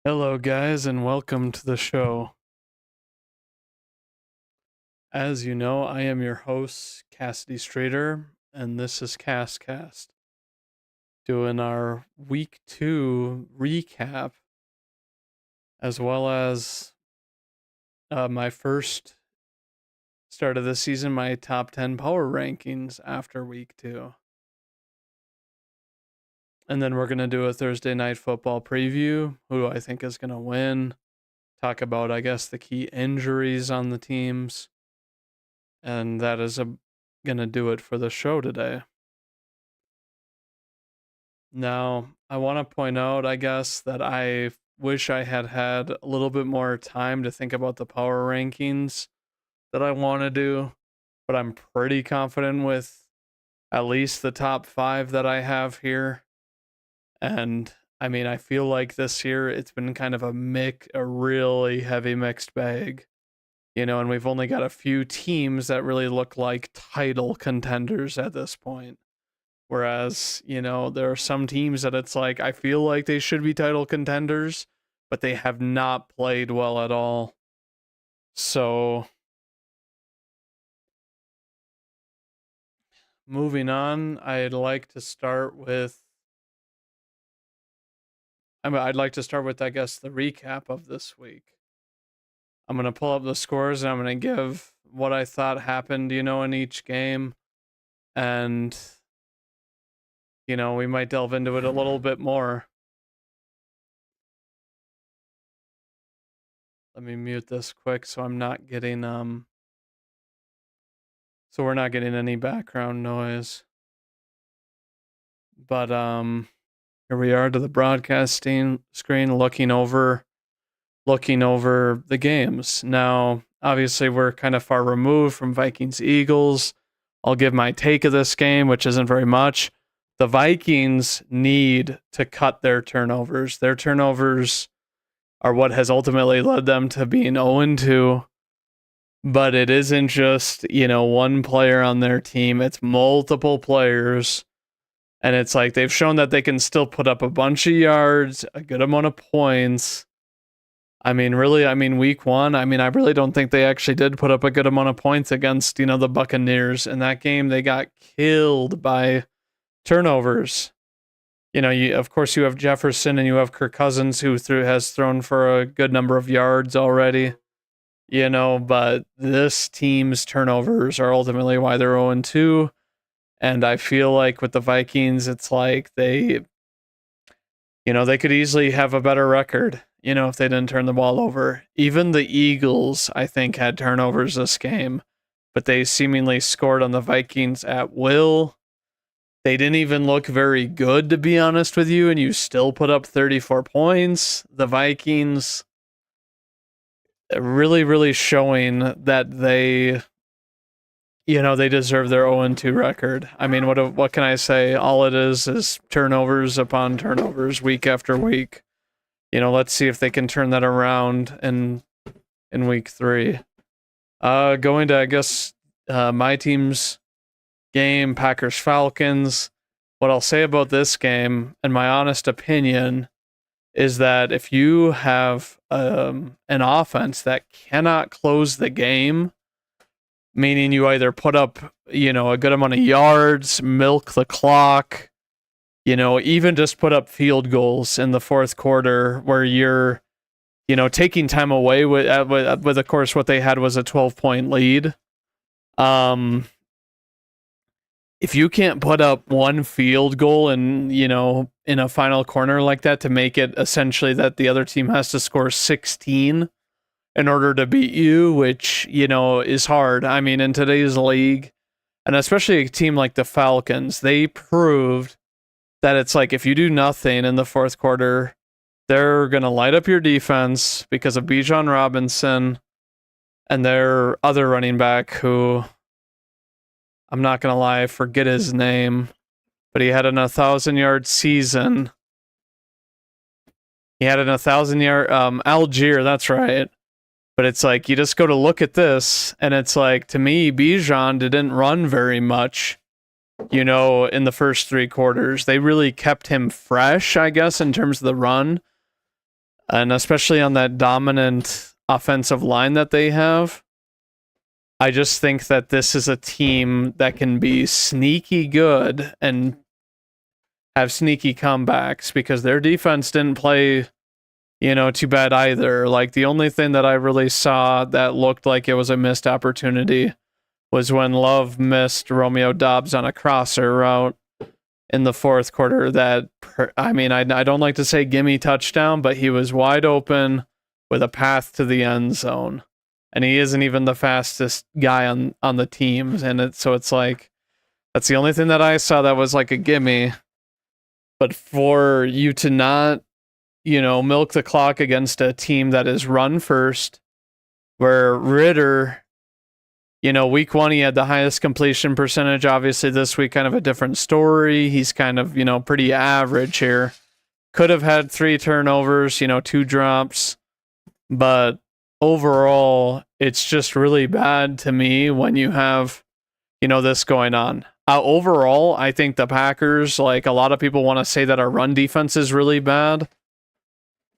Hello, guys, and welcome to the show. As you know, I am your host, Cassidy Strader, and this is Cast, doing our week 2 recap, as well as my first start of the season, my top 10 power rankings after week 2. And then we're going to do a Thursday night football preview, who I think is going to win, talk about, I guess, the key injuries on the teams. And that is going to do it for the show today. Now, I want to point out, I guess, that I wish I had had a little bit more time to think about the power rankings that I want to do, but I'm pretty confident with at least the top 5 that I have here. And I mean, I feel like this year it's been kind of a really heavy mixed bag. And we've only got a few teams that really look like title contenders at this point. Whereas, there are some teams that it's like, I feel like they should be title contenders, but they have not played well at all. So, moving on, I'd like to start with, I guess, the recap of this week. I'm going to pull up the scores and I'm going to give what I thought happened, in each game. And we might delve into it a little bit more. Let me mute this quick so I'm not getting so we're not getting any background noise. But here we are to the broadcasting screen looking over the games. Now, obviously we're kind of far removed from Vikings Eagles. I'll give my take of this game, which isn't very much. The Vikings need to cut their turnovers. Their turnovers are what has ultimately led them to being 0-2. But it isn't just, one player on their team. It's multiple players. And it's like they've shown that they can still put up a bunch of yards, a good amount of points. Week 1, I really don't think they actually did put up a good amount of points against, the Buccaneers. In that game, they got killed by turnovers. Of course you have Jefferson and you have Kirk Cousins who has thrown for a good number of yards already. But this team's turnovers are ultimately why they're 0-2. And I feel like with the Vikings, it's like they could easily have a better record, if they didn't turn the ball over. Even the Eagles, I think, had turnovers this game, but they seemingly scored on the Vikings at will. They didn't even look very good, to be honest with you, and you still put up 34 points. The Vikings really, really showing that they deserve their 0-2 record. What can I say? All it is turnovers upon turnovers week after week. Let's see if they can turn that around in week 3. Going to, I guess, my team's game, Packers-Falcons. What I'll say about this game, in my honest opinion, is that if you have an offense that cannot close the game, meaning you either put up, a good amount of yards, milk the clock, even just put up field goals in the fourth quarter where you're, taking time away with of course, what they had was a 12-point lead. If you can't put up one field goal in a final corner like that to make it essentially that the other team has to score 16 in order to beat you, which, is hard. In today's league, and especially a team like the Falcons, they proved that it's like if you do nothing in the fourth quarter, they're going to light up your defense because of Bijan Robinson and their other running back who, I'm not going to lie, I forget his name, but he had an 1,000-yard season. He had an 1,000-yard, Algier, that's right. But it's like, you just go to look at this, and it's like, to me, Bijan didn't run very much, in the first 3 quarters. They really kept him fresh, I guess, in terms of the run. And especially on that dominant offensive line that they have, I just think that this is a team that can be sneaky good and have sneaky comebacks because their defense didn't play, too bad either. Like the only thing that I really saw that looked like it was a missed opportunity was when Love missed Romeo Dobbs on a crosser route in the fourth quarter. I don't like to say gimme touchdown, but he was wide open with a path to the end zone. And he isn't even the fastest guy on the teams. And it's like, that's the only thing that I saw that was like a gimme. But for you to not, milk the clock against a team that is run first, where Ritter, week 1 he had the highest completion percentage. Obviously this week kind of a different story. He's kind of, pretty average here. Could have had 3 turnovers, 2 drops. But overall, it's just really bad to me when you have, this going on. Overall, I think the Packers, like a lot of people want to say that our run defense is really bad.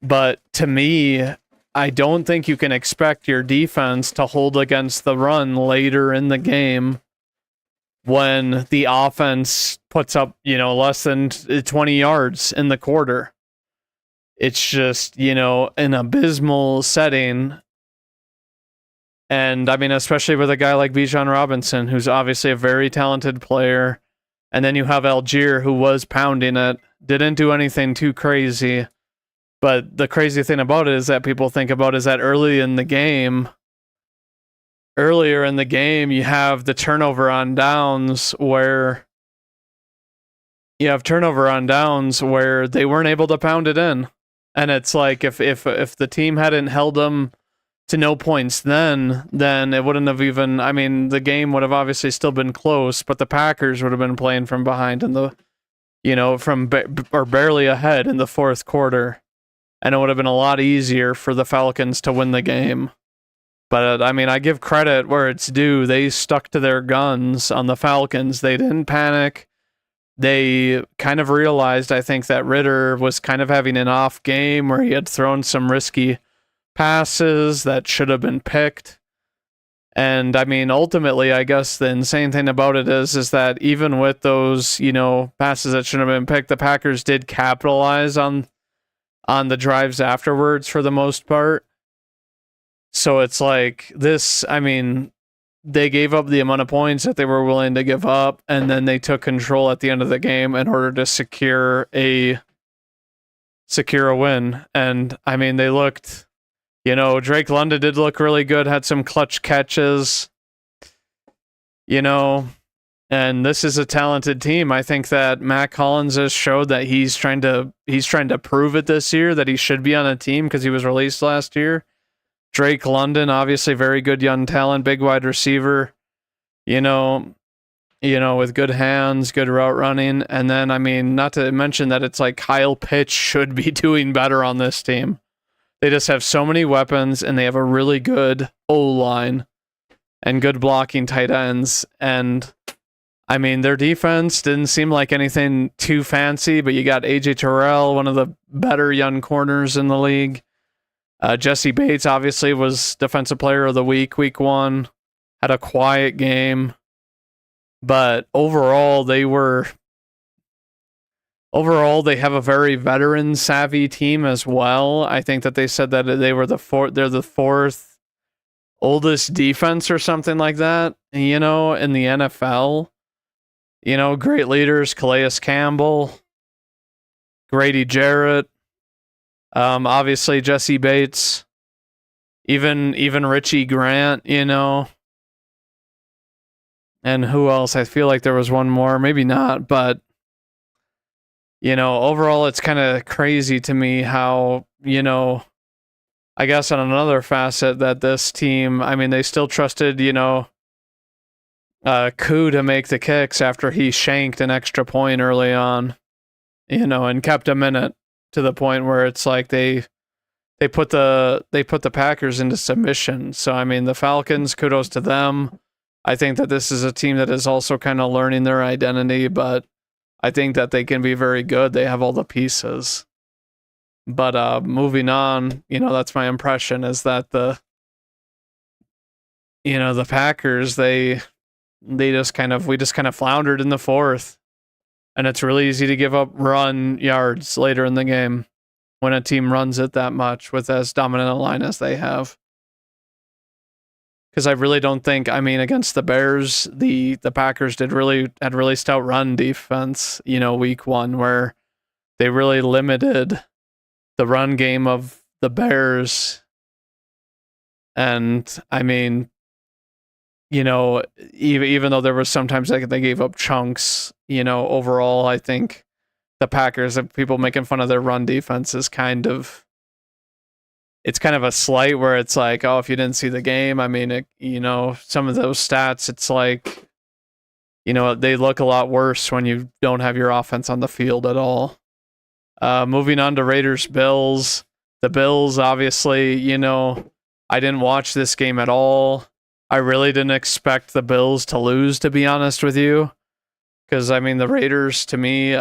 But to me, I don't think you can expect your defense to hold against the run later in the game when the offense puts up, less than 20 yards in the quarter. It's just, an abysmal setting. And I mean, especially with a guy like Bijan Robinson, who's obviously a very talented player. And then you have Algier, who was pounding it, didn't do anything too crazy. But the crazy thing about it is that people think about is that earlier in the game, you have the turnover on downs where they weren't able to pound it in. And it's like if the team hadn't held them to no points then it wouldn't have even, the game would have obviously still been close, but the Packers would have been playing from behind in the, or barely ahead in the fourth quarter. And it would have been a lot easier for the Falcons to win the game. But I give credit where it's due. They stuck to their guns on the Falcons. They didn't panic. They kind of realized, I think, that Ritter was kind of having an off game where he had thrown some risky passes that should have been picked. And ultimately, I guess the insane thing about it is that even with those, passes that shouldn't have been picked, the Packers did capitalize on the drives afterwards for the most part. So it's like this, they gave up the amount of points that they were willing to give up, and then they took control at the end of the game in order to secure a win. And they looked, Drake London did look really good, had some clutch catches, and this is a talented team. I think that Matt Collins has showed that he's trying to prove it this year, that he should be on a team because he was released last year. Drake London, obviously very good young talent, big wide receiver, with good hands, good route running. And then, not to mention that it's like Kyle Pitts should be doing better on this team. They just have so many weapons, and they have a really good O-line and good blocking tight ends. And their defense didn't seem like anything too fancy, but you got AJ Terrell, one of the better young corners in the league. Jesse Bates obviously was Defensive Player of the Week, week 1. Had a quiet game. But overall, they have a very veteran-savvy team as well. I think that they said that they're the fourth oldest defense or something like that, in the NFL. Great leaders, Calais Campbell, Grady Jarrett, obviously Jesse Bates, even Richie Grant, and who else? I feel like there was one more, maybe not, but overall it's kind of crazy to me how, I guess on another facet that this team, they still trusted, Koo to make the kicks after he shanked an extra point early on, and kept him in it to the point where it's like they put the Packers into submission. So the Falcons, kudos to them. I think that this is a team that is also kind of learning their identity, but I think that they can be very good. They have all the pieces. But moving on, that's my impression is that the Packers, we just kind of floundered in the fourth. And it's really easy to give up run yards later in the game when a team runs it that much with as dominant a line as they have. Because I really don't think, against the Bears, the Packers had really stout run defense, week one, where they really limited the run game of the Bears. And even though there was sometimes like they gave up chunks, overall, I think the Packers, people making fun of their run defense is it's kind of a slight where it's like, oh, if you didn't see the game, some of those stats, it's like, they look a lot worse when you don't have your offense on the field at all. Moving on to Raiders Bills. The Bills, obviously, I didn't watch this game at all. I really didn't expect the Bills to lose, to be honest with you. Because, the Raiders, to me,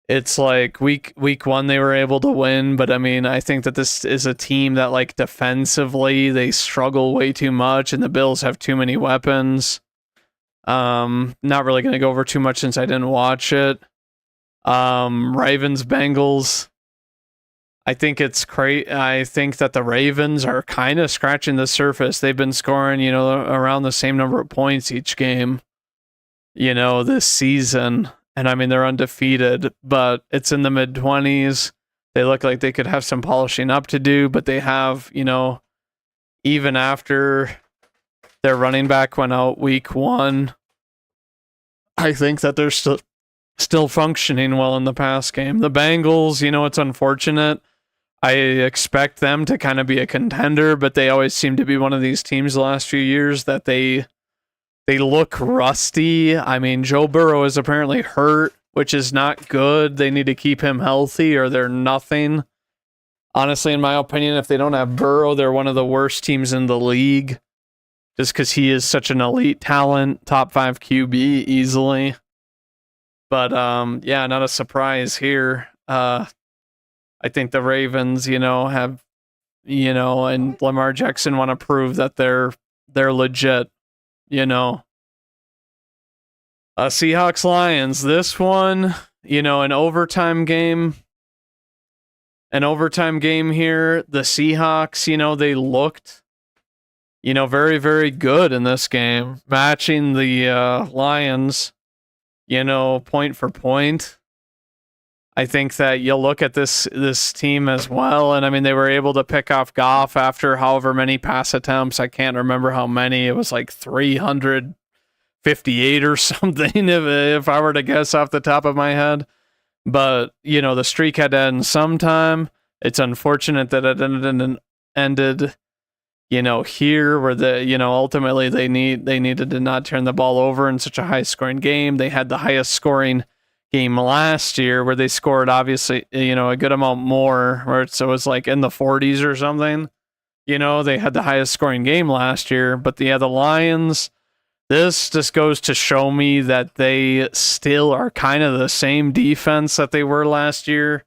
it's like week one they were able to win, but I think that this is a team that, like, defensively they struggle way too much, and the Bills have too many weapons. Not really going to go over too much since I didn't watch it. Ravens Bengals. I think it's great. I think that the Ravens are kind of scratching the surface. They've been scoring, around the same number of points each game, this season. And they're undefeated, but it's in the mid-20s. They look like they could have some polishing up to do, but they have, even after their running back went out week one, I think that they're still functioning well in the pass game. The Bengals, it's unfortunate. I expect them to kind of be a contender, but they always seem to be one of these teams the last few years that they look rusty. Joe Burrow is apparently hurt, which is not good. They need to keep him healthy or they're nothing. Honestly, in my opinion, if they don't have Burrow, they're one of the worst teams in the league. Just because he is such an elite talent, top 5 QB easily. But yeah, not a surprise here. I think the Ravens, have, and Lamar Jackson want to prove that they're legit. Seahawks Lions. This one, an overtime game. An overtime game here. The Seahawks, they looked, very, very good in this game, matching the Lions, point for point. I think that you'll look at this team as well, and they were able to pick off Goff after however many pass attempts. I can't remember how many. It was like 358 or something, if I were to guess off the top of my head. But the streak had to end sometime. It's unfortunate that it ended here where ultimately they needed to not turn the ball over in such a high scoring game. They had the highest scoring game last year where they scored obviously a good amount more, where it was like in the 40s or something. They had the highest scoring game last year, but the Lions, this just goes to show me that they still are kind of the same defense that they were last year.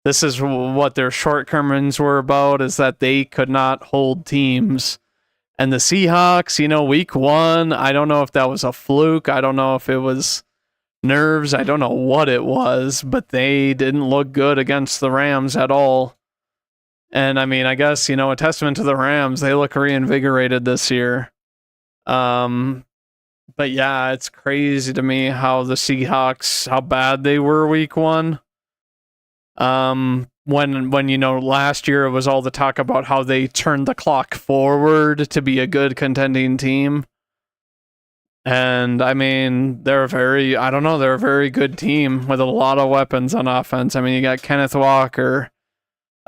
This is what their shortcomings were about, is that they could not hold teams. And the Seahawks, week one, I don't know if that was a fluke. I don't know if it was nerves. I don't know what it was, but they didn't look good against the Rams at all. And I guess, a testament to the Rams, they look reinvigorated this year. But yeah, it's crazy to me how the Seahawks, how bad they were week one. When last year it was all the talk about how they turned the clock forward to be a good contending team. And they're a very good team with a lot of weapons on offense. You got Kenneth Walker,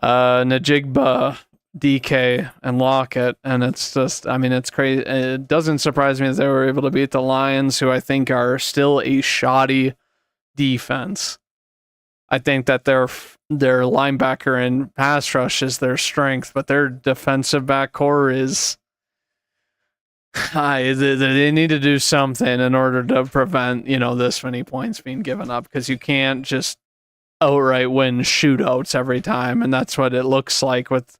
Najigba, DK, and Lockett, and it's just, it's crazy. It doesn't surprise me that they were able to beat the Lions, who I think are still a shoddy defense. I think that their linebacker and pass rush is their strength, but their defensive back core is they need to do something in order to prevent, this many points being given up, because you can't just outright win shootouts every time, and that's what it looks like with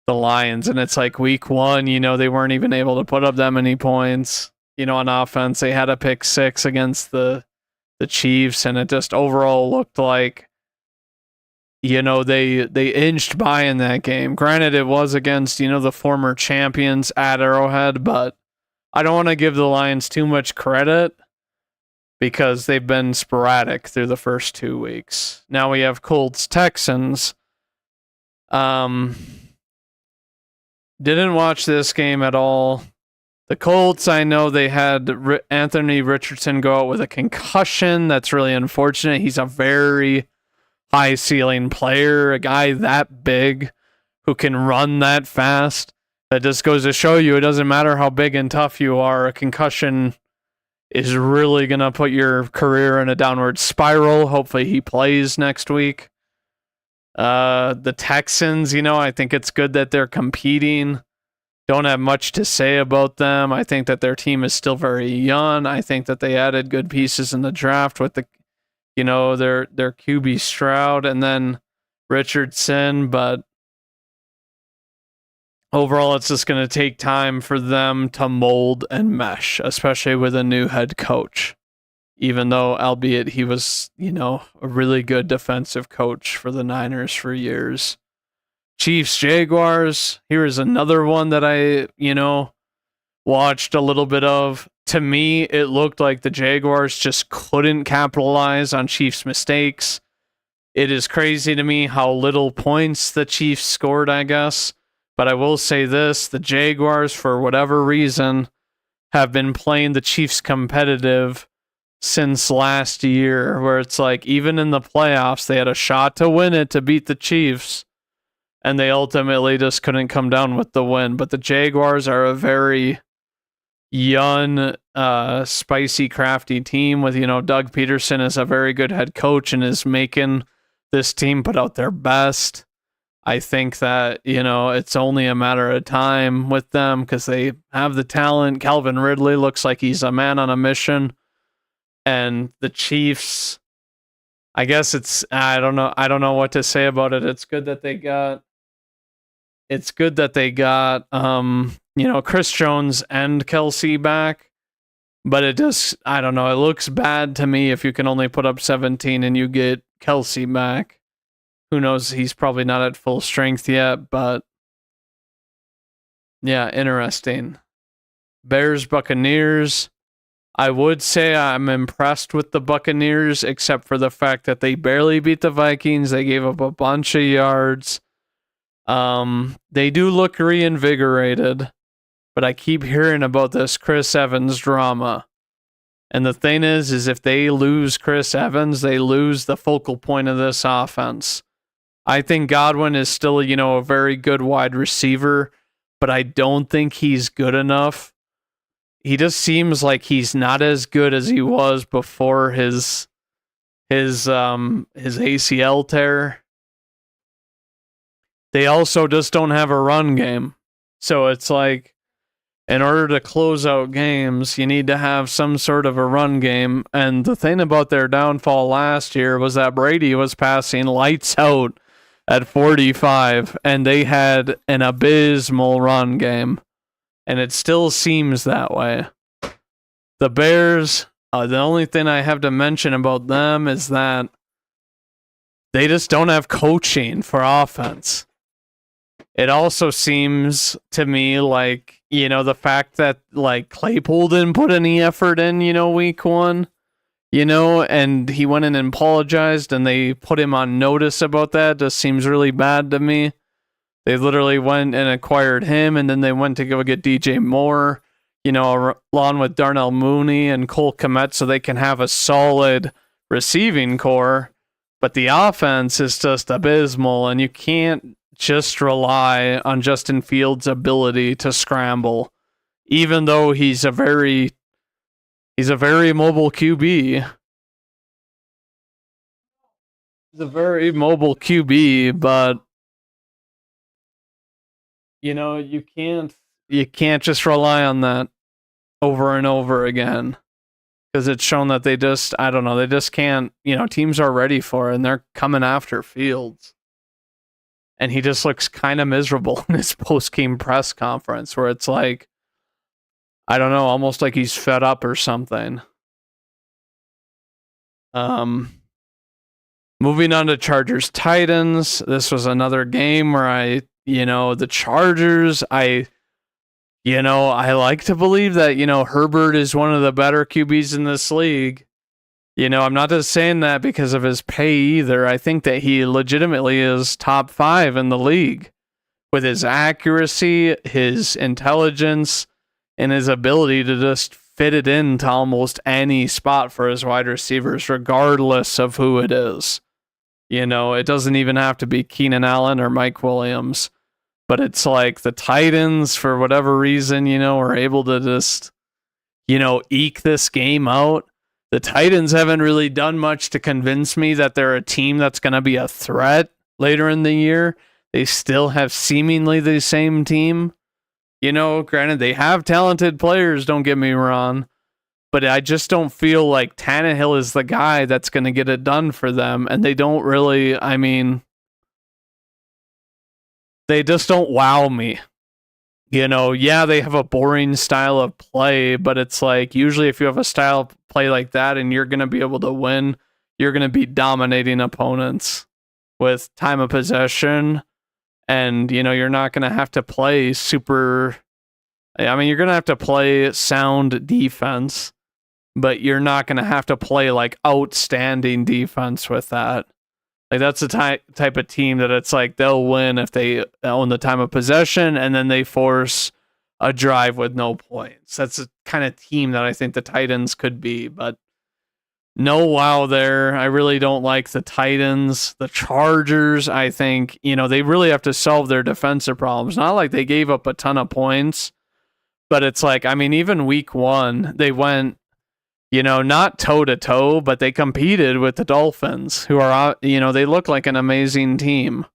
the Lions. And it's like week 1, they weren't even able to put up that many points, on offense. They had a pick 6 against the Chiefs, and it just overall looked like they inched by in that game. Granted, it was against, the former champions at Arrowhead, but I don't want to give the Lions too much credit because they've been sporadic through the first 2 weeks. Now we have Colts Texans. Didn't watch this game at all. The Colts, I know they had Anthony Richardson go out with a concussion. That's really unfortunate. He's a very high ceiling player, a guy that big who can run that fast. That just goes to show you it doesn't matter how big and tough you are. A concussion is really going to put your career in a downward spiral. Hopefully he plays next week. The Texans, I think it's good that they're competing. Don't have much to say about them. I think that their team is still very young. I think that they added good pieces in the draft with their QB Stroud and then Richardson, but overall it's just going to take time for them to mold and mesh, especially with a new head coach. Even though, albeit he was, a really good defensive coach for the Niners for years. Chiefs, Jaguars. Here is another one that I, watched a little bit of. To me, it looked like the Jaguars just couldn't capitalize on Chiefs' mistakes. It is crazy to me how little points the Chiefs scored, I guess. But I will say this, the Jaguars, for whatever reason, have been playing the Chiefs competitive since last year, where it's like even in the playoffs, they had a shot to win it, to beat the Chiefs, and they ultimately just couldn't come down with the win. But the Jaguars are a very young, spicy, crafty team with, Doug Peterson is a very good head coach and is making this team put out their best. I think that, it's only a matter of time with them because they have the talent. Calvin Ridley looks like he's a man on a mission. And the Chiefs, I guess I don't know what to say about it. It's good that they got Chris Jones and Kelsey back, but it just, I don't know, it looks bad to me if you can only put up 17 and you get Kelsey back. Who knows, he's probably not at full strength yet, but yeah, interesting. Bears, Buccaneers. I would say I'm impressed with the Buccaneers, except for the fact that they barely beat the Vikings. They gave up a bunch of yards. They do look reinvigorated, but I keep hearing about this Chris Evans drama. And the thing is if they lose Chris Evans, they lose the focal point of this offense. I think Godwin is still, a very good wide receiver, but I don't think he's good enough. He just seems like he's not as good as he was before his ACL tear. They also just don't have a run game. So it's like, in order to close out games, you need to have some sort of a run game. And the thing about their downfall last year was that Brady was passing lights out at 45, and they had an abysmal run game. And it still seems that way. The Bears, the only thing I have to mention about them is that they just don't have coaching for offense. It also seems to me like, the fact that like Claypool didn't put any effort in, week 1, and he went in and apologized and they put him on notice about that just seems really bad to me. They literally went and acquired him, and then they went to go get DJ Moore, along with Darnell Mooney and Cole Kmet, so they can have a solid receiving core. But the offense is just abysmal, and you can't just rely on Justin Fields' ability to scramble, even though he's a very mobile QB. He's a very mobile QB, but you can't just rely on that over and over again. because it's shown that they just, I don't know, they just can't, teams are ready for it and they're coming after Fields. And he just looks kind of miserable in his post-game press conference where it's like, I don't know, almost like he's fed up or something. Moving on to Chargers Titans. This was another game where the Chargers, I like to believe that, Herbert is one of the better QBs in this league. I'm not just saying that because of his pay either. I think that he legitimately is top 5 in the league with his accuracy, his intelligence, and his ability to just fit it into almost any spot for his wide receivers, regardless of who it is. It doesn't even have to be Keenan Allen or Mike Williams. But it's like the Titans, for whatever reason, are able to just, eke this game out. The Titans haven't really done much to convince me that they're a team that's going to be a threat later in the year. They still have seemingly the same team. Granted, they have talented players, don't get me wrong. But I just don't feel like Tannehill is the guy that's going to get it done for them. And they don't really, they just don't wow me. They have a boring style of play, but it's like usually if you have a style of play like that and you're going to be able to win, you're going to be dominating opponents with time of possession. And, you're not going to have to play super. You're going to have to play sound defense, but you're not going to have to play like outstanding defense with that. Like that's the type of team that it's like they'll win if they own the time of possession and then they force a drive with no points. That's the kind of team that I think the Titans could be, but no wow there. I really don't like the Titans. The Chargers, I think, they really have to solve their defensive problems. Not like they gave up a ton of points, but it's like, even week 1, they went, not toe-to-toe, but they competed with the Dolphins, who are, they look like an amazing team.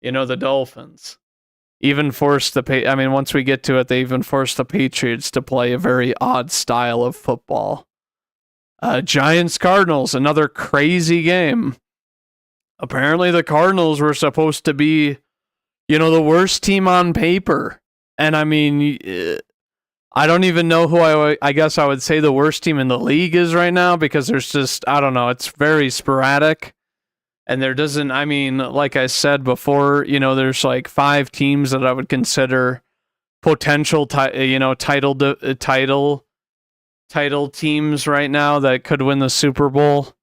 The Dolphins. Even forced once we get to it, they even forced the Patriots to play a very odd style of football. Giants-Cardinals, another crazy game. Apparently the Cardinals were supposed to be, the worst team on paper. And I don't even know who I guess I would say the worst team in the league is right now, because there's just, I don't know, it's very sporadic. And there doesn't, like I said before, there's like 5 teams that I would consider potential, title teams right now that could win the Super Bowl.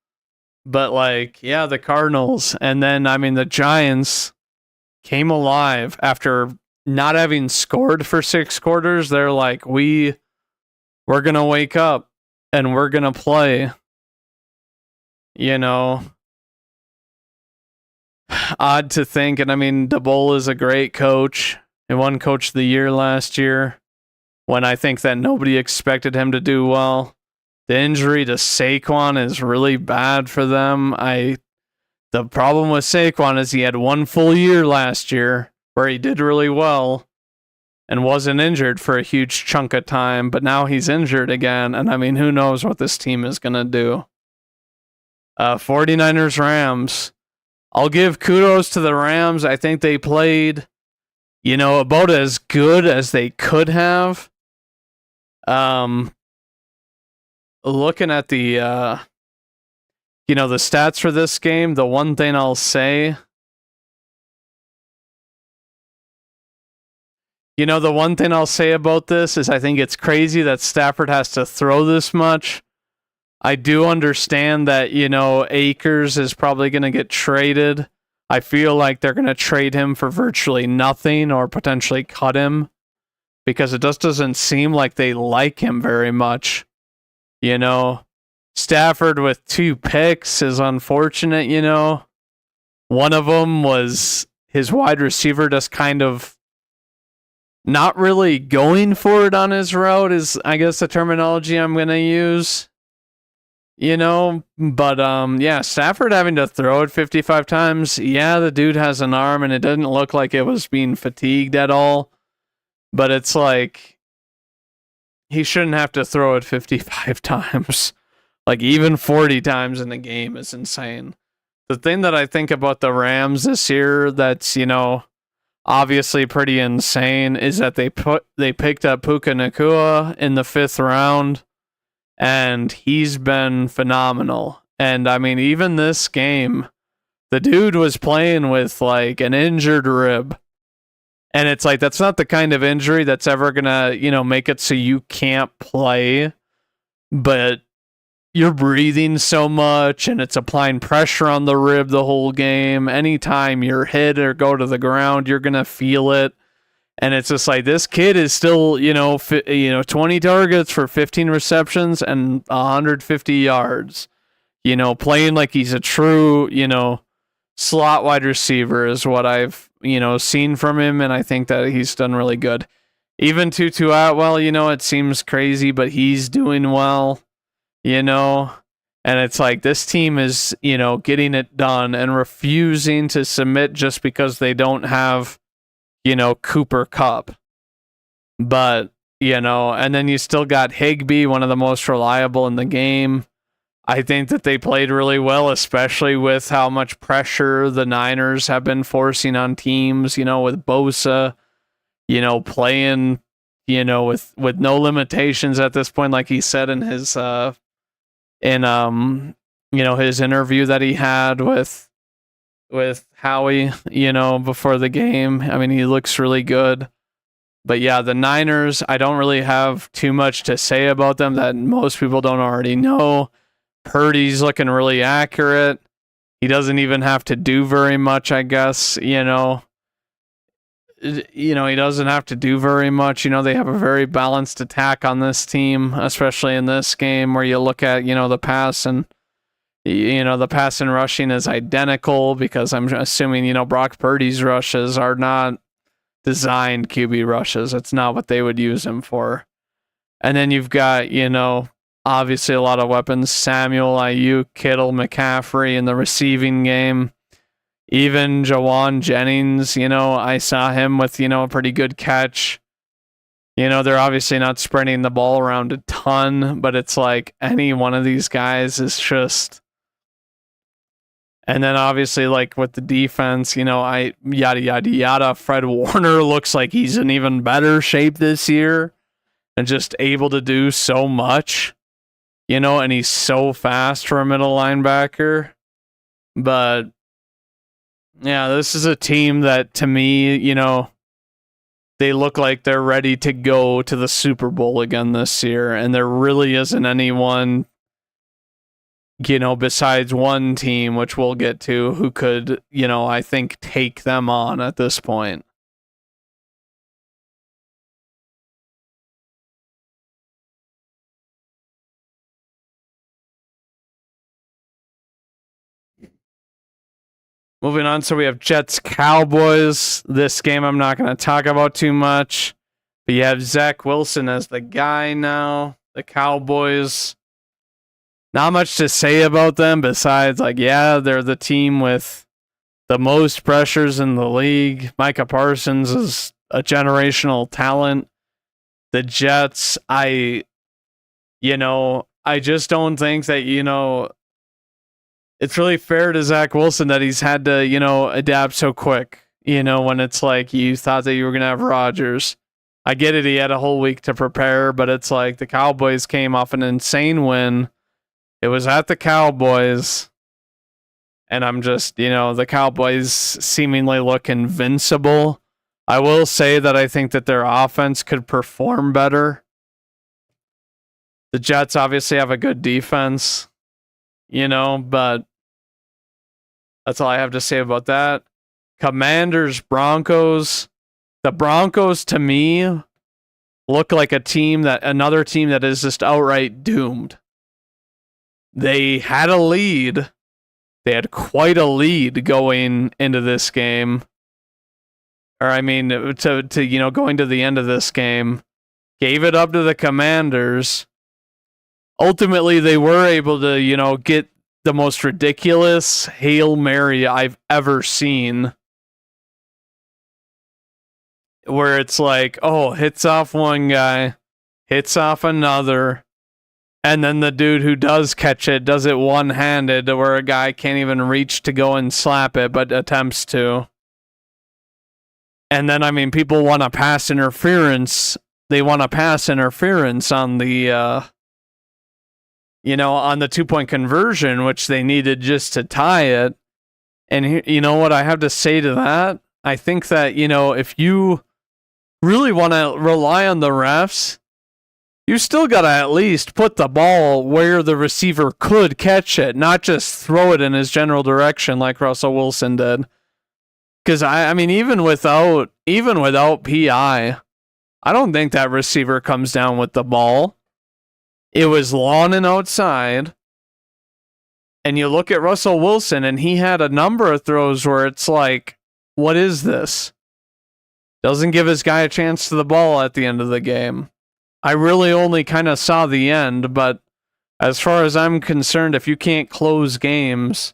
But the Cardinals, and then, the Giants came alive after not having scored for 6 quarters. They're like, we're going to wake up and we're going to play. Odd to think. And DeBoll is a great coach. He won Coach of the Year last year when I think that nobody expected him to do well. The injury to Saquon is really bad for them. The problem with Saquon is he had 1 full year last year where he did really well and wasn't injured for a huge chunk of time, but now he's injured again, and who knows what this team is going to do. 49ers Rams. I'll give kudos to the Rams. I think they played, about as good as they could have. Looking at the, the stats for this game, the one thing I'll say, the one thing I'll say about this is I think it's crazy that Stafford has to throw this much. I do understand that, Akers is probably going to get traded. I feel like they're going to trade him for virtually nothing or potentially cut him because it just doesn't seem like they like him very much. Stafford with 2 picks is unfortunate, One of them was his wide receiver just kind of not really going for it on his route is, I guess, the terminology I'm going to use. But Stafford having to throw it 55 times. Yeah, the dude has an arm and it didn't look like it was being fatigued at all. But it's like, he shouldn't have to throw it 55 times. Like even 40 times in a game is insane. The thing that I think about the Rams this year that's, obviously pretty insane is that they picked up Puka Nakua in the 5th round, and he's been phenomenal. And I mean, even this game, the dude was playing with like an injured rib. And it's like that's not the kind of injury that's ever gonna, make it so you can't play, but you're breathing so much and it's applying pressure on the rib the whole game. Anytime you're hit or go to the ground, you're going to feel it. And it's just like this kid is still, 20 targets for 15 receptions and 150 yards. Playing like he's a true, slot wide receiver is what I've, seen from him, and I think that he's done really good. Even Tutu Atwell, it seems crazy, but he's doing well. And it's like this team is, getting it done and refusing to submit just because they don't have, Cooper Kupp. But, and then you still got Higbee, one of the most reliable in the game. I think that they played really well, especially with how much pressure the Niners have been forcing on teams, with Bosa, playing, with no limitations at this point, like he said in his his interview that he had with Howie, before the game. I mean, he looks really good. But yeah, the Niners, I don't really have too much to say about them that most people don't already know. Purdy's looking really accurate. He doesn't even have to do very much, I guess, he doesn't have to do very much. They have a very balanced attack on this team, especially in this game where you look at, the pass and, the pass and rushing is identical because I'm assuming, Brock Purdy's rushes are not designed QB rushes. It's not what they would use him for. And then you've got, obviously a lot of weapons. Samuel, Ayuk, Kittle, McCaffrey in the receiving game. Even Jawan Jennings, I saw him with, a pretty good catch. They're obviously not spreading the ball around a ton, but it's like any one of these guys is just. And then obviously, like with the defense, yada, yada, yada. Fred Warner looks like he's in even better shape this year and just able to do so much, and he's so fast for a middle linebacker. But yeah, this is a team that, to me, they look like they're ready to go to the Super Bowl again this year. And there really isn't anyone, besides one team, which we'll get to, who could, I think take them on at this point. Moving on, so we have Jets Cowboys. This game I'm not going to talk about too much, but you have Zach Wilson as the guy now. The Cowboys, not much to say about them besides, like, yeah, they're the team with the most pressures in the league. Micah Parsons is a generational talent. The Jets, I just don't think that, it's really fair to Zach Wilson that he's had to, adapt so quick, when it's like you thought that you were going to have Rodgers. I get it. He had a whole week to prepare, but it's like the Cowboys came off an insane win. It was at the Cowboys. And I'm just, the Cowboys seemingly look invincible. I will say that I think that their offense could perform better. The Jets obviously have a good defense, but that's all I have to say about that. Commanders, Broncos. The Broncos, to me, look like another team that is just outright doomed. They had a lead. They had quite a lead going into this game. Or going to the end of this game. Gave it up to the Commanders. Ultimately, they were able to, get the most ridiculous Hail Mary I've ever seen. Where it's like, hits off one guy, hits off another, And then the dude who does catch it does it one-handed where a guy can't even reach to go and slap it, but attempts to. And then, I mean, people want to pass interference. They want to pass interference on the, on the 2-point conversion, which they needed just to tie it. And you know what I have to say to that? I think that, if you really want to rely on the refs, you still got to at least put the ball where the receiver could catch it, not just throw it in his general direction like Russell Wilson did. Because, I mean, even without PI, I don't think that receiver comes down with the ball. It was lawn and outside. And you look at Russell Wilson, and he had a number of throws where it's like, what is this? Doesn't give his guy a chance to the ball at the end of the game. I really only kind of saw the end, but as far as I'm concerned, if you can't close games,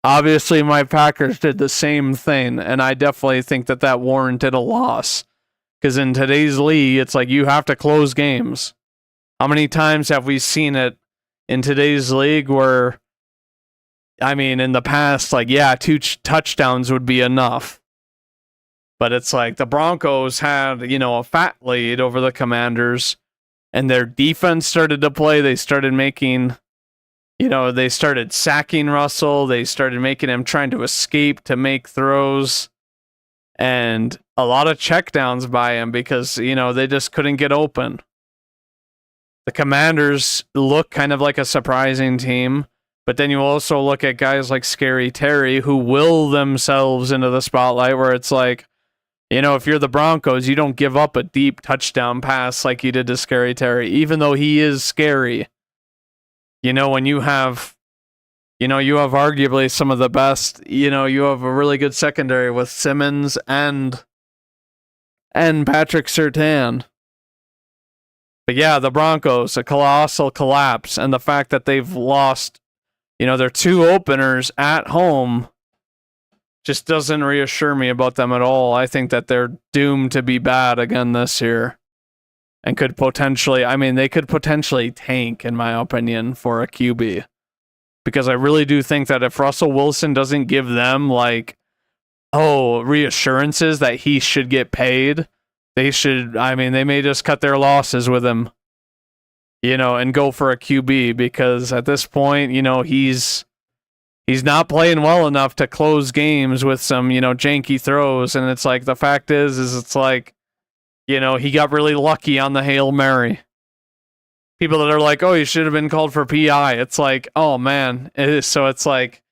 obviously my Packers did the same thing, and I definitely think that warranted a loss. Because in today's league, it's like you have to close games. How many times have we seen it in today's league where, I mean, in the past, 2 touchdowns would be enough. But it's like the Broncos had, a fat lead over the Commanders, and their defense started to play. They started making, they started sacking Russell. They started making him trying to escape to make throws, and a lot of checkdowns by him because, they just couldn't get open. The Commanders look kind of like a surprising team, but then you also look at guys like Scary Terry who will themselves into the spotlight where it's like, if you're the Broncos, you don't give up a deep touchdown pass like you did to Scary Terry, even though he is scary. When you have, you have arguably some of the best, you have a really good secondary with Simmons and Patrick Surtain. But yeah, the Broncos, a colossal collapse, and the fact that they've lost, their 2 openers at home just doesn't reassure me about them at all. I think that they're doomed to be bad again this year. And could potentially, they could potentially tank, in my opinion, for a QB. Because I really do think that if Russell Wilson doesn't give them, reassurances that he should get paid, they may just cut their losses with him, and go for a QB. Because at this point, he's not playing well enough to close games with some, janky throws. And it's like, the fact is it's like, he got really lucky on the Hail Mary. People that are like, oh, you should have been called for PI. It's like, oh man. So it's like,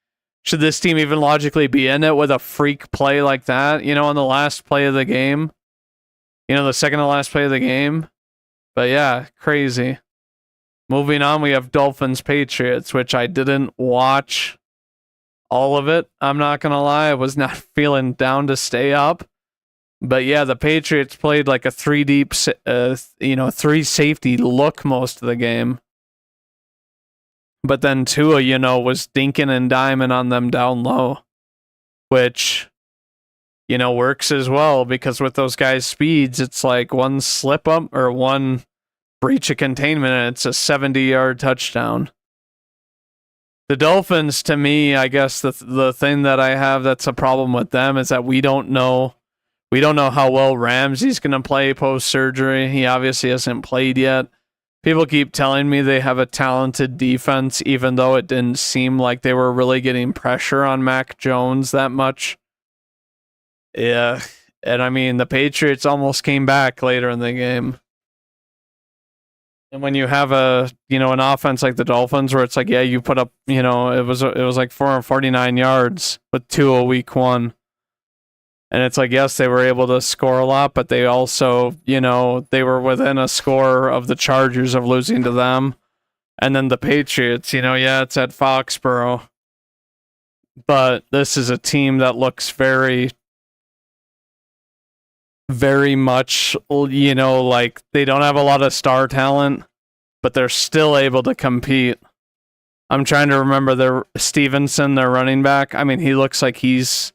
should this team even logically be in it with a freak play like that? On the last play of the game, the second to last play of the game. But yeah, crazy. Moving on, we have Dolphins Patriots, which I didn't watch all of it. I'm not going to lie. I was not feeling down to stay up. But yeah, the Patriots played like a 3 safety look most of the game. But then Tua, was dinking and diming on them down low, which, works as well because with those guys' speeds, it's like one slip up or one breach of containment and it's a 70-yard touchdown. The Dolphins, to me, I guess the thing that I have that's a problem with them is that we don't know how well Ramsey's going to play post-surgery. He obviously hasn't played yet. People keep telling me they have a talented defense, even though it didn't seem like they were really getting pressure on Mac Jones that much. Yeah, and the Patriots almost came back later in the game. And when you have an offense like the Dolphins where it's like, yeah, you put up, it was like 449 yards with 2 week 1. And it's like, yes, they were able to score a lot, but they also, they were within a score of the Chargers of losing to them. And then the Patriots, it's at Foxborough. But this is a team that looks very, very much, like they don't have a lot of star talent, but they're still able to compete. I'm trying to remember their Stevenson, their running back. He looks like he's,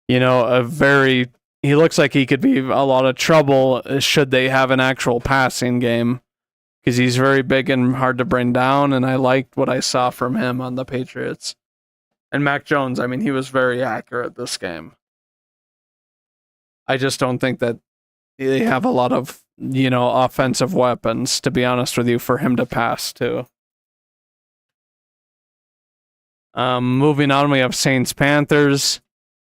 he looks like he could be a lot of trouble should they have an actual passing game. because he's very big and hard to bring down, and I liked what I saw from him on the Patriots. And Mac Jones, I mean, he was very accurate this game. I just don't think that they have a lot of, offensive weapons, to be honest with you, for him to pass to. Moving on, we have Saints-Panthers.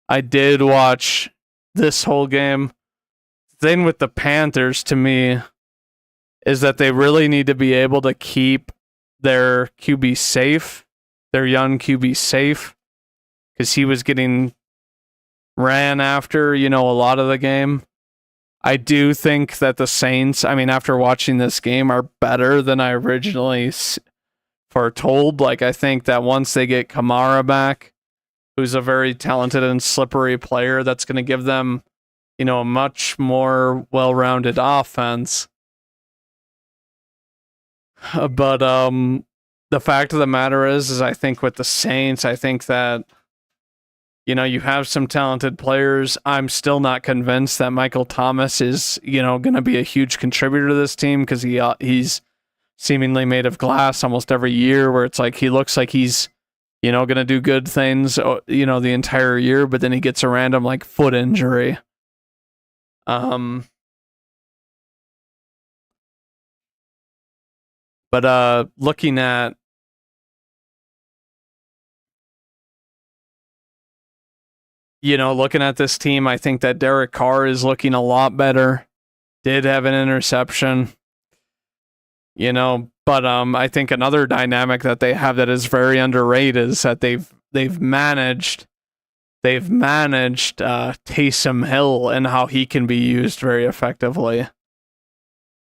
I did watch this whole game. The thing with the Panthers, to me, is that they really need to be able to keep their QB safe, their young QB safe, because he was getting ran after, a lot of the game. I do think that the Saints, after watching this game, are better than I originally foretold. Like, I think that once they get Kamara back, who's a very talented and slippery player, that's going to give them, a much more well-rounded offense. But the fact of the matter is I think with the Saints, I think that, you have some talented players. I'm still not convinced that Michael Thomas is, going to be a huge contributor to this team, because he's seemingly made of glass almost every year, where it's like he looks like he's, going to do good things, the entire year, but then he gets a random foot injury. But looking at this team, I think that Derek Carr is looking a lot better. Did have an interception, but I think another dynamic that they have that is very underrated is that they've managed Taysom Hill and how he can be used very effectively.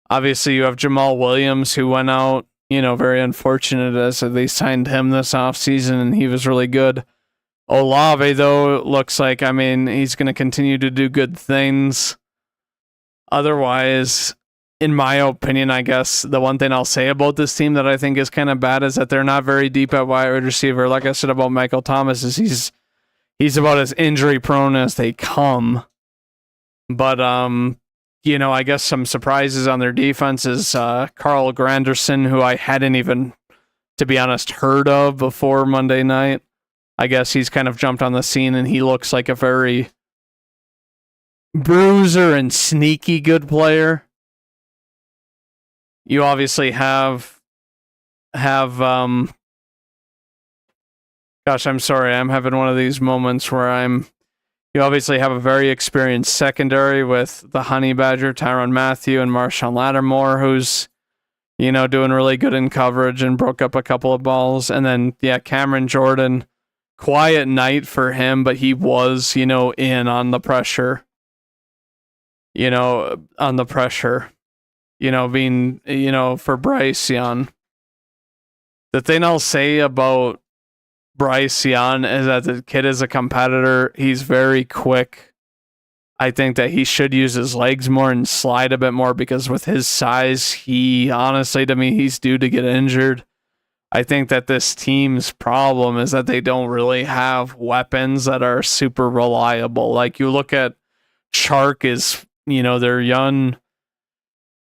Obviously, you have Jamal Williams, who went out, very unfortunate, as they signed him this offseason, and he was really good. Olave, though, looks like, he's going to continue to do good things. Otherwise, in my opinion, I guess the one thing I'll say about this team that I think is kind of bad is that they're not very deep at wide receiver. Like I said about Michael Thomas, is he's about as injury prone as they come. But I guess some surprises on their defense is Carl Granderson, who I hadn't even, to be honest, heard of before Monday night. I guess he's kind of jumped on the scene, and he looks like a very bruiser and sneaky good player. You obviously have gosh, I'm sorry, I'm having one of these moments where you obviously have a very experienced secondary with the Honey Badger, Tyrann Mathieu, and Marshawn Lattimore, who's, doing really good in coverage and broke up a couple of balls. And then, Cameron Jordan, quiet night for him, but he was, in on the pressure, being, for Bryce Young. The thing I'll say about Bryce Young is that the kid is a competitor. He's very quick. I think that he should use his legs more and slide a bit more, because with his size, honestly, to me, he's due to get injured. I think that this team's problem is that they don't really have weapons that are super reliable. Like, you look at Chark is, their young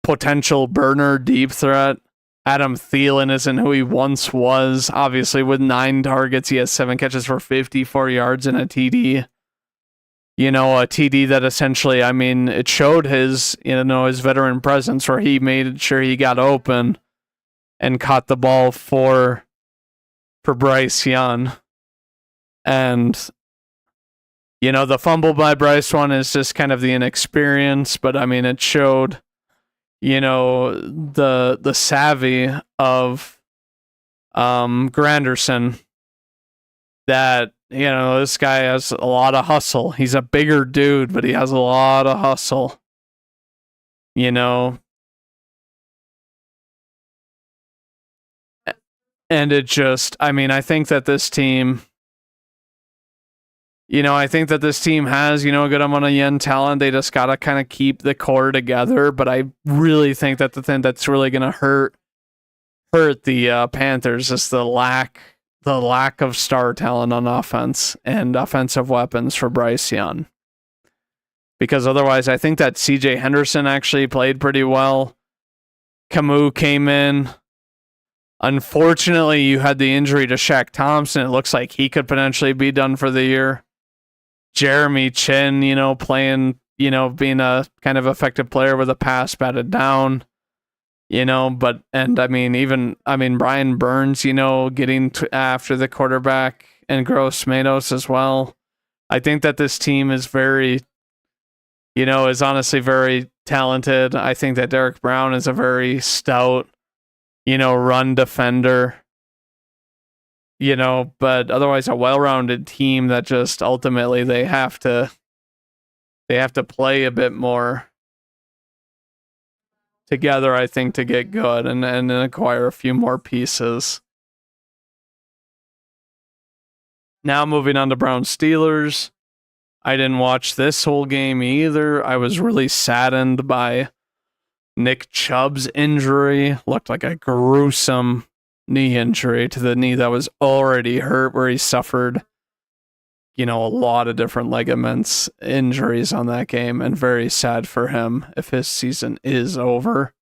potential burner deep threat. Adam Thielen isn't who he once was. Obviously, with 9 targets, he has 7 catches for 54 yards and a TD. A TD that essentially, it showed his veteran presence, where he made sure he got open and caught the ball for Bryce Young. And, the fumble by Bryce one is just kind of the inexperience, but it showed, the savvy of Granderson, that, this guy has a lot of hustle. He's a bigger dude, but he has a lot of hustle. And it just, I think that this team, I think that this team has, a good amount of young talent. They just got to kind of keep the core together. But I really think that the thing that's really going to hurt the Panthers is the lack of star talent on offense and offensive weapons for Bryce Young. Because otherwise, I think that CJ Henderson actually played pretty well. Camus came in. Unfortunately, you had the injury to Shaq Thompson. It looks like he could potentially be done for the year. Jeremy Chin, playing, being a kind of effective player with a pass batted down, Brian Burns, getting after the quarterback and Gross Matos as well. I think that this team is is honestly very talented. I think that Derek Brown is a very stout, run defender, but otherwise a well-rounded team that just ultimately they have to play a bit more together, I think, to get good and acquire a few more pieces. Now moving on to Browns Steelers. I didn't watch this whole game either. I was really saddened by Nick Chubb's injury. Looked like a gruesome knee injury to the knee that was already hurt, where he suffered, a lot of different ligaments injuries on that game, and very sad for him if his season is over.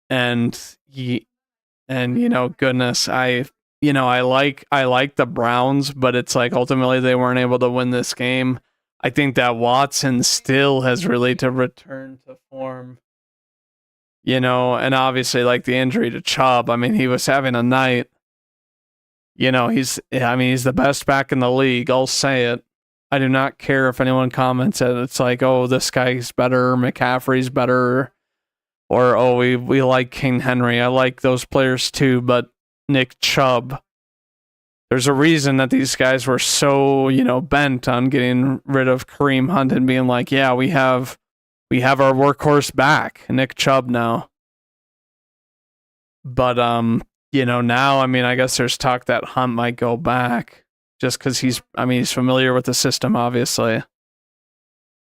And goodness, I like the Browns, but it's like ultimately they weren't able to win this game. I think that Watson still has really to return to form, and obviously like the injury to Chubb. I mean, he was having a night. He's the best back in the league. I'll say it. I do not care if anyone comments it. It's like, oh, this guy's better, McCaffrey's better, or oh, we like King Henry. I like those players too, but Nick Chubb. There's a reason that these guys were so, bent on getting rid of Kareem Hunt and being like, yeah, we have our workhorse back, Nick Chubb now. But now, I guess there's talk that Hunt might go back just because he's familiar with the system, obviously.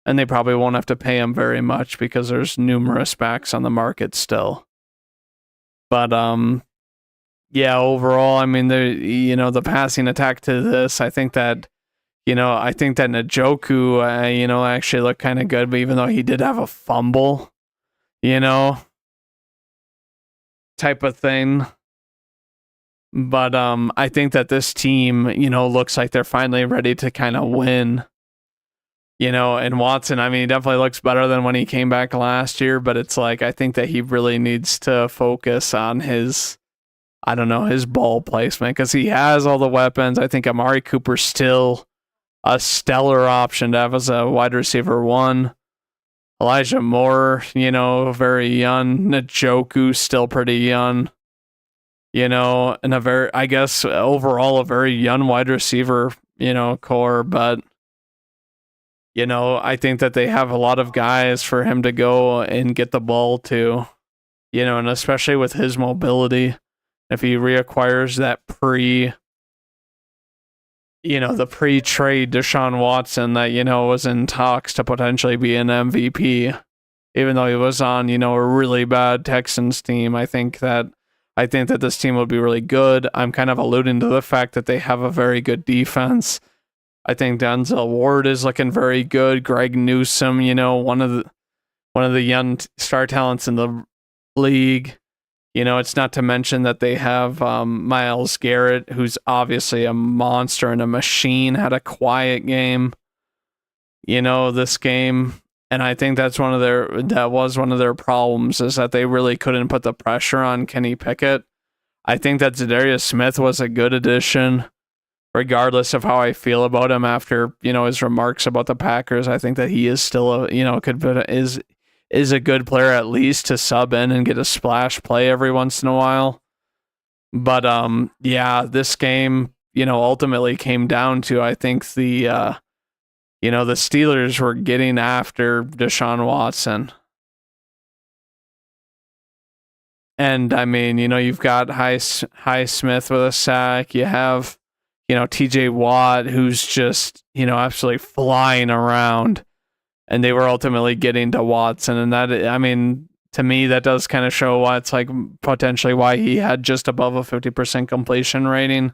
And they probably won't have to pay him very much because there's numerous backs on the market still. But yeah, overall, the passing attack to this, I think that Njoku, actually looked kind of good, but even though he did have a fumble, type of thing. But I think that this team, looks like they're finally ready to kind of win. And Watson, he definitely looks better than when he came back last year, but it's like I think that he really needs to focus on his ball placement, because he has all the weapons. I think Amari Cooper's still a stellar option to have as a wide receiver one. Elijah Moore, very young. Njoku, still pretty young. And overall a very young wide receiver, core. But, I think that they have a lot of guys for him to go and get the ball to, and especially with his mobility. If he reacquires that the pre-trade Deshaun Watson that, was in talks to potentially be an MVP, even though he was on, a really bad Texans team, I think that this team would be really good. I'm kind of alluding to the fact that they have a very good defense. I think Denzel Ward is looking very good. Greg Newsome, one of the young star talents in the league. It's not to mention that they have Myles Garrett, who's obviously a monster and a machine, had a quiet game, this game. And I think that was one of their problems, is that they really couldn't put the pressure on Kenny Pickett. I think that Zadarius Smith was a good addition, regardless of how I feel about him after, his remarks about the Packers. I think that he is still is a good player, at least to sub in and get a splash play every once in a while. But this game, ultimately came down to, I think the Steelers were getting after Deshaun Watson. And you've got Highsmith with a sack. You have, TJ Watt, who's just, absolutely flying around. And they were ultimately getting to Watson. And that, to me, that does kind of show why it's like potentially why he had just above a 50% completion rating.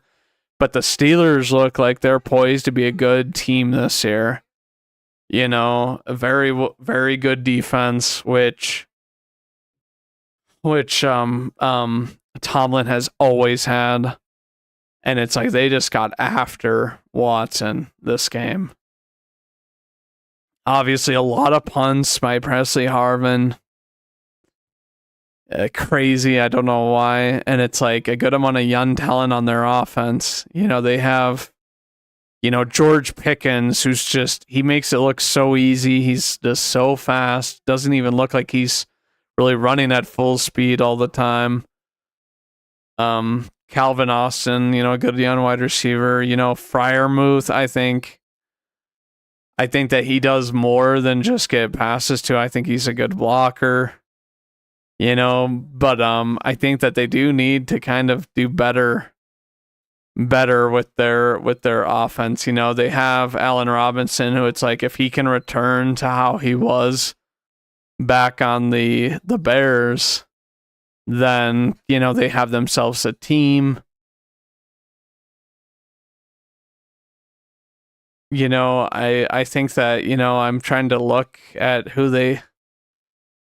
But the Steelers look like they're poised to be a good team this year. A very, very good defense, which, which Tomlin has always had. And it's like they just got after Watson this game. Obviously, a lot of punts by Presley Harvin. Crazy, I don't know why. And it's like a good amount of young talent on their offense. They have, George Pickens, who's just, he makes it look so easy. He's just so fast. Doesn't even look like he's really running at full speed all the time. Calvin Austin, a good young wide receiver. Freiermuth, I think that he does more than just get passes to. I think he's a good blocker. But I think that they do need to kind of do better with their offense. They have Allen Robinson, who it's like if he can return to how he was back on the Bears, then they have themselves a team. I think that I'm trying to look at who they,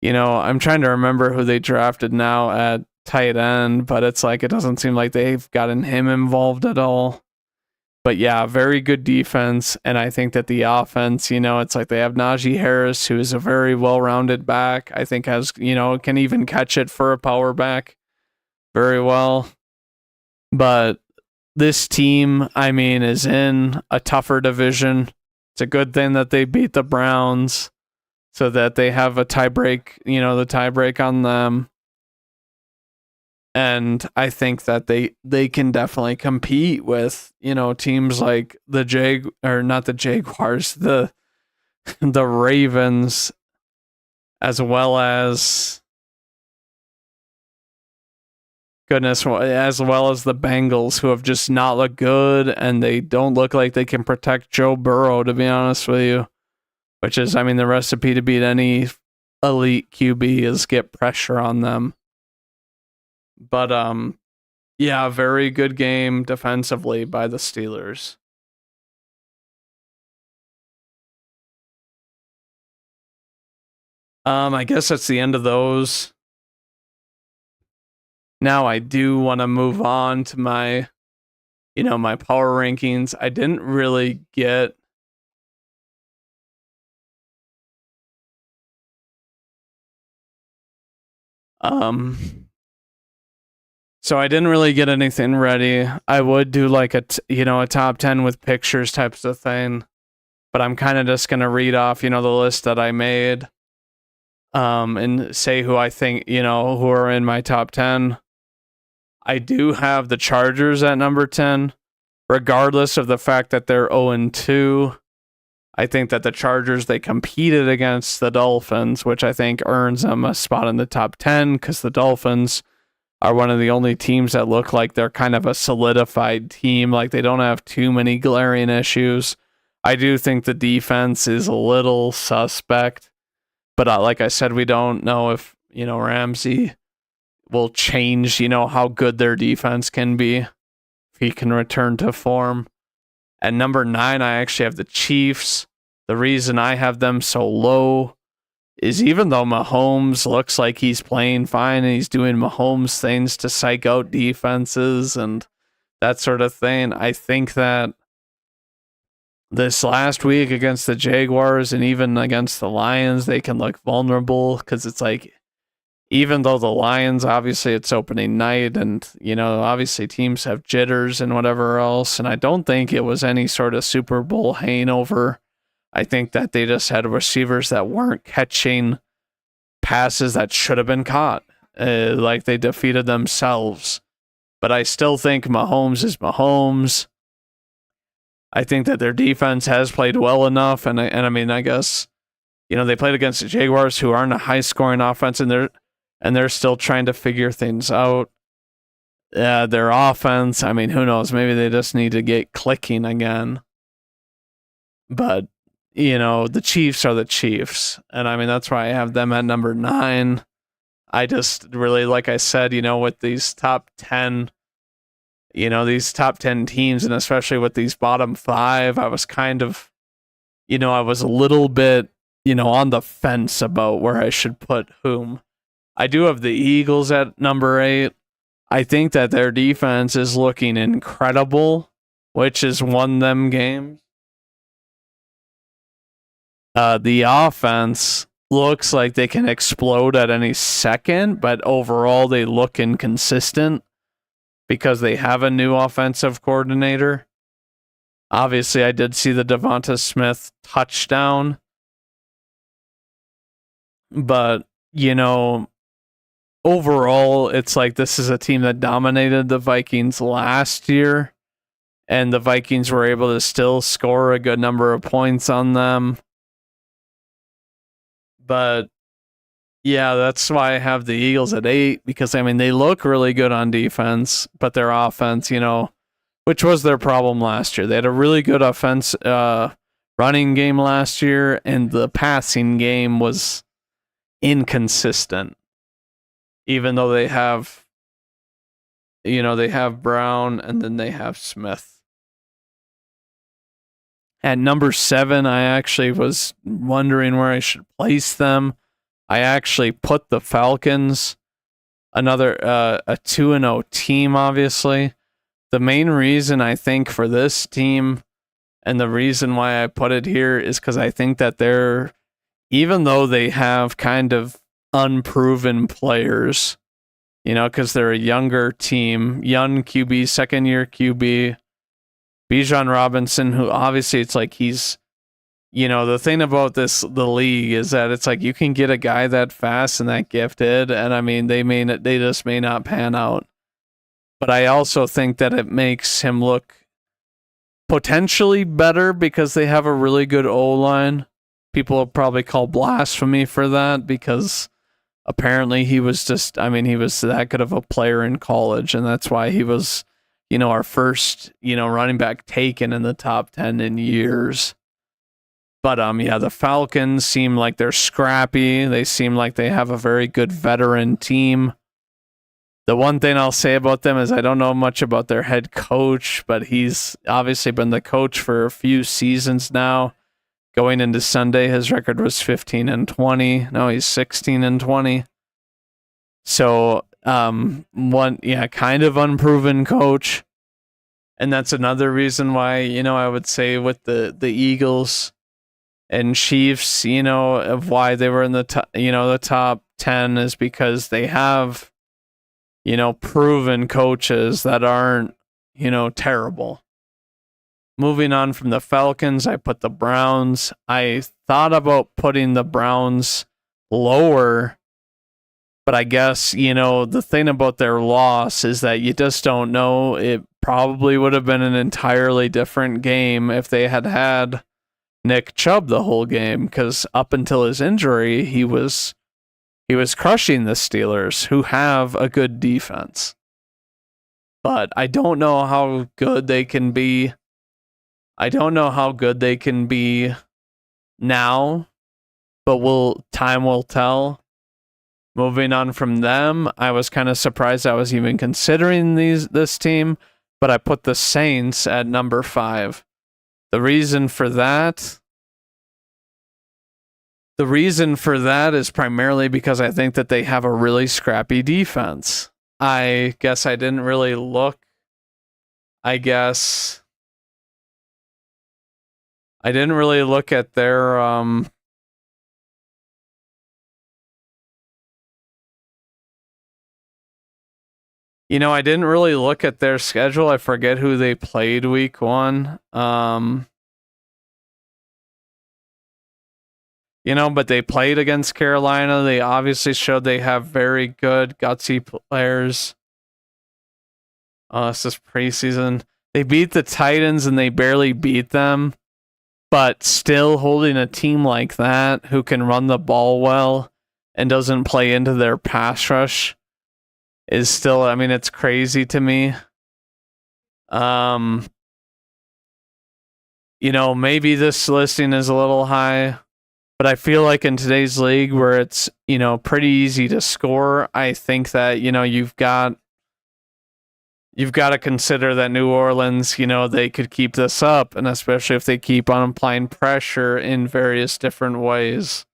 I'm trying to remember who they drafted now at tight end, but it's like it doesn't seem like they've gotten him involved at all. But yeah, very good defense, and I think that the offense, it's like they have Najee Harris, who is a very well-rounded back. I think has, can even catch it for a power back very well. But this team, is in a tougher division. It's a good thing that they beat the Browns so that they have a tiebreak, the tiebreak on them. And I think that they can definitely compete with, teams like the Jaguars, the Ravens, as well as the Bengals, who have just not looked good, and they don't look like they can protect Joe Burrow, to be honest with you. Which is, the recipe to beat any elite QB is get pressure on them. But, yeah, very good game defensively by the Steelers. I guess that's the end of those. Now I do want to move on to my, my power rankings. I didn't really get so I didn't really get anything ready. I would do like a top 10 with pictures types of thing, but I'm kind of just going to read off, the list that I made, and say who I think, who are in my top 10. I do have the Chargers at number 10, regardless of the fact that they're 0-2. I think that the Chargers, they competed against the Dolphins, which I think earns them a spot in the top 10 because the Dolphins are one of the only teams that look like they're kind of a solidified team. Like they don't have too many glaring issues. I do think the defense is a little suspect, but like I said, we don't know if, Ramsey will change, how good their defense can be if he can return to form. At number 9, I actually have the Chiefs. The reason I have them so low is even though Mahomes looks like he's playing fine and he's doing Mahomes things to psych out defenses and that sort of thing, I think that this last week against the Jaguars and even against the Lions, they can look vulnerable because it's like, even though the Lions, obviously it's opening night and, obviously teams have jitters and whatever else. And I don't think it was any sort of Super Bowl hangover. I think that they just had receivers that weren't catching passes that should have been caught. Like they defeated themselves. But I still think Mahomes is Mahomes. I think that their defense has played well enough. And I guess, they played against the Jaguars, who aren't a high scoring offense, and they're still trying to figure things out. Their offense, who knows? Maybe they just need to get clicking again. But, the Chiefs are the Chiefs. And that's why I have them at number 9. I just really, like I said, with these top 10, these top 10 teams, and especially with these bottom 5, I was kind of, I was a little bit, on the fence about where I should put whom. I do have the Eagles at number 8. I think that their defense is looking incredible, which has won them games. The offense looks like they can explode at any second, but overall they look inconsistent because they have a new offensive coordinator. Obviously, I did see the Devonta Smith touchdown, but, overall, it's like this is a team that dominated the Vikings last year, and the Vikings were able to still score a good number of points on them. But yeah, that's why I have the Eagles at 8, because they look really good on defense, but their offense, which was their problem last year. They had a really good running game last year, and the passing game was inconsistent. Even though they have Brown and then they have Smith. At number 7, I actually was wondering where I should place them. I actually put the Falcons, another a 2-0 team, obviously. The main reason I think for this team, and the reason why I put it here, is because I think that even though they have kind of unproven players, because they're a younger team, young QB, second-year QB, Bijan Robinson, who obviously it's like he's, the thing about the league is that it's like you can get a guy that fast and that gifted, and they just may not pan out. But I also think that it makes him look potentially better because they have a really good O-line. People will probably call blasphemy for that because apparently he was that good of a player in college, and that's why he was, our first, running back taken in the top 10 in years. But the Falcons seem like they're scrappy. They seem like they have a very good veteran team. The one thing I'll say about them is I don't know much about their head coach, but he's obviously been the coach for a few seasons now. Going into Sunday, his record was 15-20. Now he's 16-20. So, kind of unproven coach. And that's another reason why, I would say with the Eagles and Chiefs, of why they were in the top 10 is because they have, proven coaches that aren't, terrible. Moving on from the Falcons, I put the Browns. I thought about putting the Browns lower, but I guess, the thing about their loss is that you just don't know. It probably would have been an entirely different game if they had Nick Chubb the whole game, because up until his injury, he was crushing the Steelers, who have a good defense. But I don't know how good they can be. I don't know how good they can be now, but time will tell. Moving on from them, I was kind of surprised I was even considering this team, but I put the Saints at number 5. The reason for that is primarily because I think that they have a really scrappy defense. I guess I didn't really look. I didn't really look at their I didn't really look at their schedule. I forget who they played week 1. But they played against Carolina. They obviously showed they have very good, gutsy players. This is preseason. They beat the Titans and they barely beat them. But still holding a team like that who can run the ball well and doesn't play into their pass rush is still, it's crazy to me. Maybe this listing is a little high, but I feel like in today's league where it's, pretty easy to score, I think that, you've got to consider that New Orleans, they could keep this up, and especially if they keep on applying pressure in various different ways.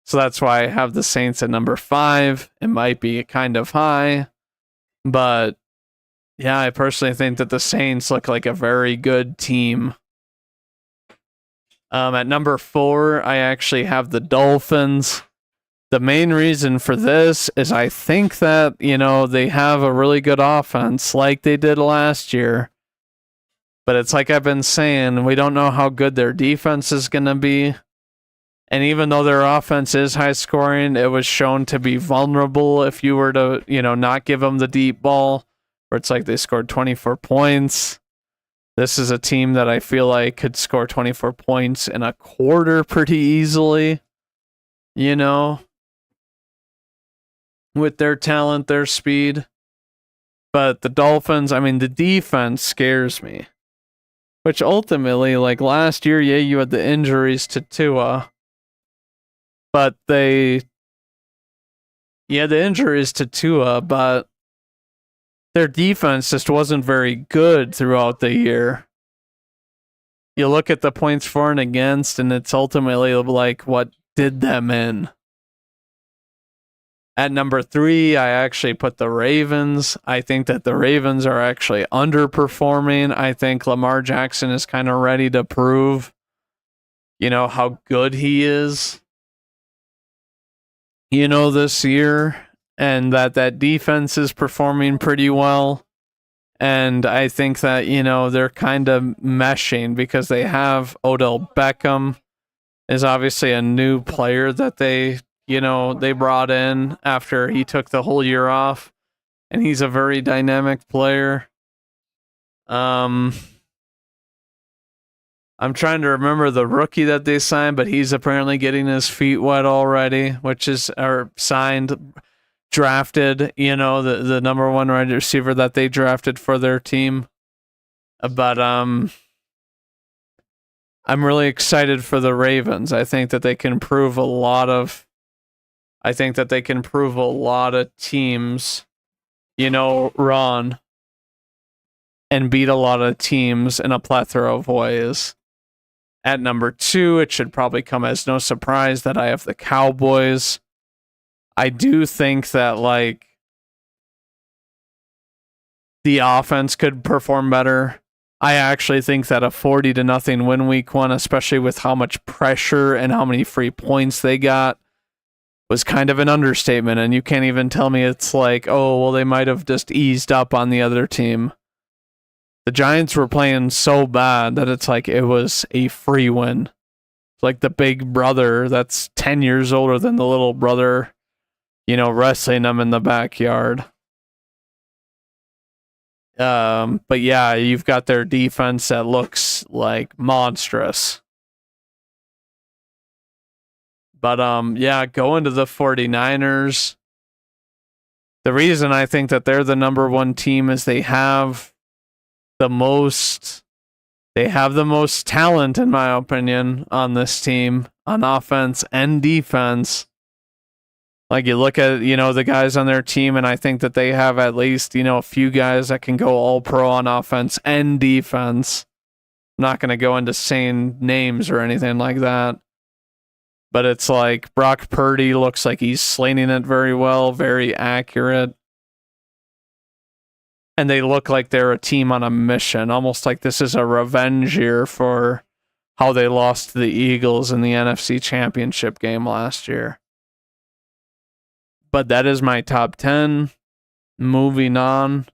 So that's why I have the Saints at number 5. It might be kind of high, but yeah, I personally think that the Saints look like a very good team. At number 4, I actually have the Dolphins. The main reason for this is I think that, they have a really good offense like they did last year. But it's like I've been saying, we don't know how good their defense is going to be. And even though their offense is high scoring, it was shown to be vulnerable if you were to, not give them the deep ball, where it's like they scored 24 points. This is a team that I feel like could score 24 points in a quarter pretty easily, with their talent, their speed. But the Dolphins, the defense scares me. Which ultimately, like last year, yeah, you had the injuries to Tua. But the injuries to Tua, but their defense just wasn't very good throughout the year. You look at the points for and against, and it's ultimately like what did them in. At number 3, I actually put the Ravens. I think that the Ravens are actually underperforming. I think Lamar Jackson is kind of ready to prove, how good he is, this year. And that defense is performing pretty well. And I think that, they're kind of meshing because they have Odell Beckham is obviously a new player that they brought in after he took the whole year off, and he's a very dynamic player. I'm trying to remember the rookie that they signed, but he's apparently getting his feet wet already, drafted, the number 1 wide receiver that they drafted for their team. But I'm really excited for the Ravens. I think that they can prove a lot of teams, wrong and beat a lot of teams in a plethora of ways. At number 2, it should probably come as no surprise that I have the Cowboys. I do think that, the offense could perform better. I actually think that a 40-0 win week 1, especially with how much pressure and how many free points they got, was kind of an understatement, and you can't even tell me it's like, oh, well, they might have just eased up on the other team. The Giants were playing so bad that it's like it was a free win. It's like the big brother that's 10 years older than the little brother, wrestling them in the backyard. But yeah, you've got their defense that looks like monstrous. But going to the 49ers. The reason I think that they're the number 1 team is they have the most talent, in my opinion, on this team, on offense and defense. Like, you look at, the guys on their team, and I think that they have at least, a few guys that can go all pro on offense and defense. I'm not going to go into saying names or anything like that. But it's like Brock Purdy looks like he's slinging it very well, very accurate. And they look like they're a team on a mission, almost like this is a revenge year for how they lost to the Eagles in the NFC Championship game last year. But that is my top 10. Moving on.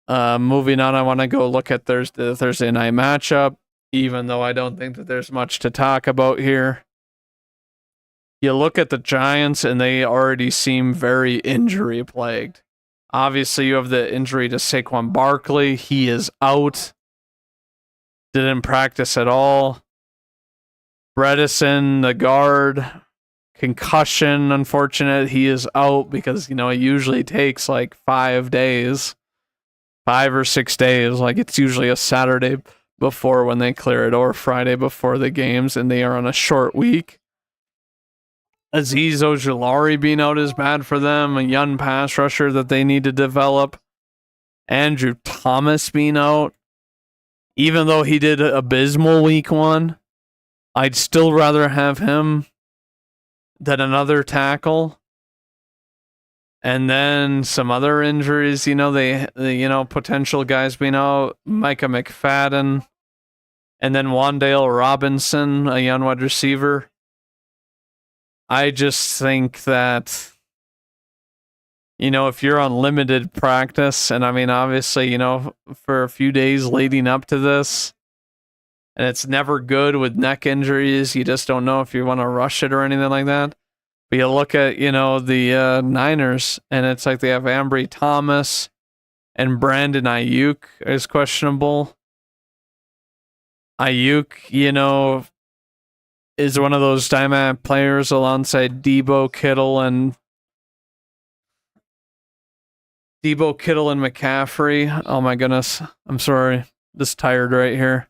I want to go look at the Thursday night matchup, even though I don't think that there's much to talk about here. You look at the Giants, and they already seem very injury-plagued. Obviously, you have the injury to Saquon Barkley. He is out. Didn't practice at all. Bredesen, the guard, concussion, unfortunate. He is out because, it usually takes like 5 or 6 days. Like, it's usually a Saturday before when they clear it, or Friday before the games, and they are on a short week. Azeez Ojulari being out is bad for them, a young pass rusher that they need to develop. Andrew Thomas being out, even though he did abysmal week 1, I'd still rather have him then another tackle, and then some other injuries. They potential guys we know, Micah McFadden, and then Wandale Robinson, a young wide receiver. I just think that, if you're on limited practice, and I mean, obviously, for a few days leading up to this, and it's never good with neck injuries. You just don't know if you want to rush it or anything like that. But you look at, the Niners, and it's like they have Ambry Thomas and Brandon Ayuk is questionable. Ayuk, is one of those dynamic players alongside Debo Kittle and McCaffrey. Oh my goodness. I'm sorry. Just tired right here.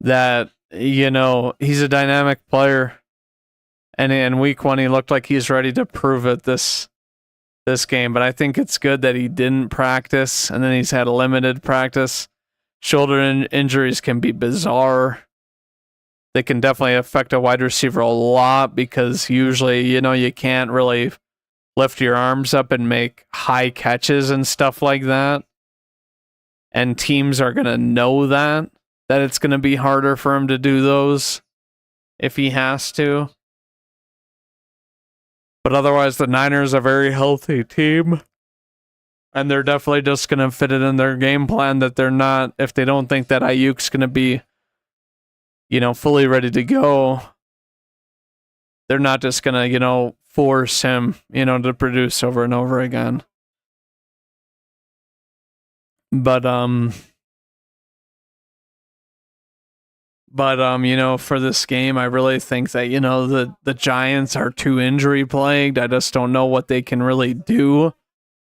That, he's a dynamic player. And in week 1, he looked like he's ready to prove it this game. But I think it's good that he didn't practice, and then he's had a limited practice. Shoulder injuries can be bizarre. They can definitely affect a wide receiver a lot because usually, you can't really lift your arms up and make high catches and stuff like that. And teams are going to know that it's going to be harder for him to do those if he has to. But otherwise, the Niners are a very healthy team. And they're definitely just going to fit it in their game plan that they're not, if they don't think that Ayuk's going to be, fully ready to go, they're not just going to, force him, to produce over and over again. But, for this game, I really think that, the Giants are too injury plagued. I just don't know what they can really do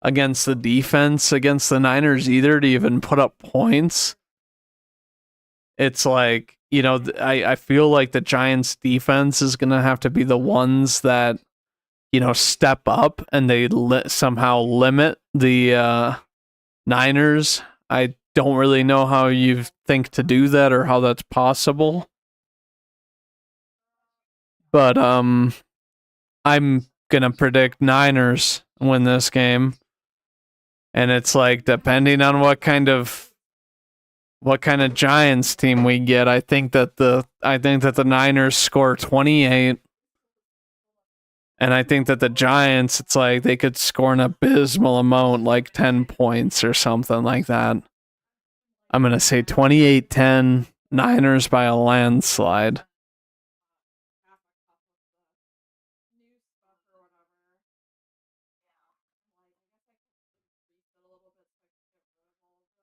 against the defense, against the Niners either, to even put up points. It's like, I feel like the Giants defense is going to have to be the ones that, step up and they somehow limit the Niners. I don't really know how you think to do that or how that's possible. But I'm gonna predict Niners win this game. And it's like, depending on what kind of Giants team we get, I think that the Niners score 28. And I think that the Giants, it's like they could score an abysmal amount, like 10 points or something like that. I'm going to say 28-10, Niners by a landslide.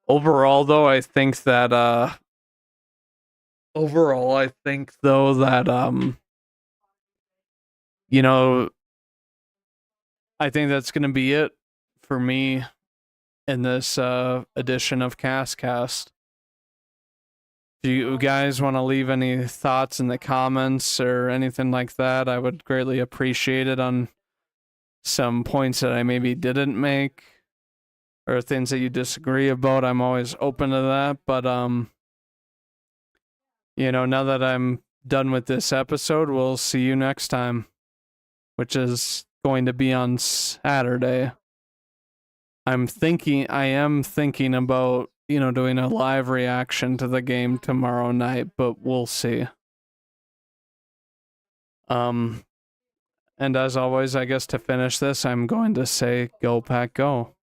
Overall, though, I think that I think that's going to be it for me in this edition of Cast. Do you guys want to leave any thoughts in the comments or anything like that? I would greatly appreciate it on some points that I maybe didn't make or things that you disagree about. I'm always open to that. But now that I'm done with this episode, we'll see you next time, which is going to be on Saturday. I am thinking about, doing a live reaction to the game tomorrow night, but we'll see. And as always, I guess to finish this, I'm going to say, go Pack, go.